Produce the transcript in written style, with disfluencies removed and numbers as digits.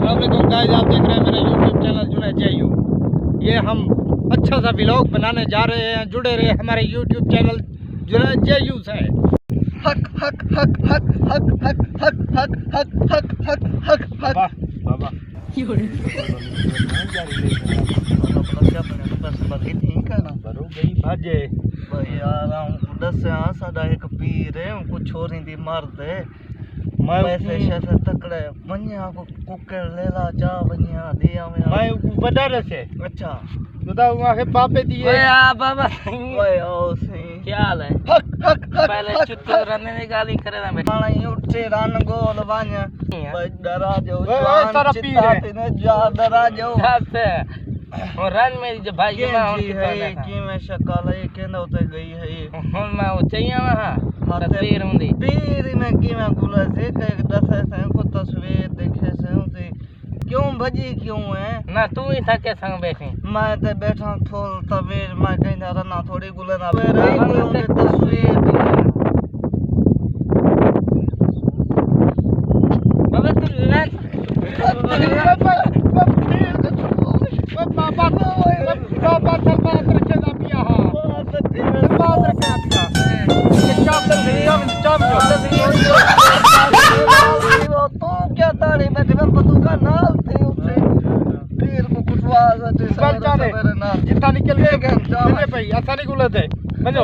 अस्सलामुअलैकुम गाइस, आप देख रहे हैं मेरा यूट्यूब चैनल जुनैद जेयू। ये हम अच्छा सा व्लॉग बनाने जा रहे हैं। जुड़े रहे हमारे यूट्यूब चैनल जुनैद जेयू से। हक हक हक हक हक हक हक हक हक हक हक हक हक बाबा भाजे यार दसिया साडा एक पीर है कुछ छोरी दी मर्द है पैसे शैसे तकड़े वन्या को कुकर लेला जा वन्या दिया मैं बता से। अच्छा तो वहां के पापे दिए। ओए आ बाबा ओए ओ सही क्या हाल है? हक हक हक पहले चुत्तो रने की गाली करे ना बेटा। खाना ही उठे रन गोल वान्या भाई डरा जो ओए सारा पीर है ने जा डरा जो जाते और रन मेरी जो भाई के मैं जी है कि मैं शक्ल है केंदा उते गई है हुन मैं वो चाहिए वहां तस्वीर हुंदी पीर में कि मैं गुला से एक दसे से को तस्वीर देखे से होती क्यों भजी क्यों है ना तू ही था के संग बैठी मैं ते बैठा फुल तस्वीर मैं कहना रना थोड़ी गुले ना रही उनकी तस्वीर बाबा तू ना पापा सलमान रखे ना पिया हां सलमान रखे ना पिया ये चाप तो क्या ताड़ी बैठे मैं बंदूका नाल थे उसे पीर को कुटवा सटे मेरे नाल जितना निकल गए मेरे भाई ऐसा नहीं गुले थे बनो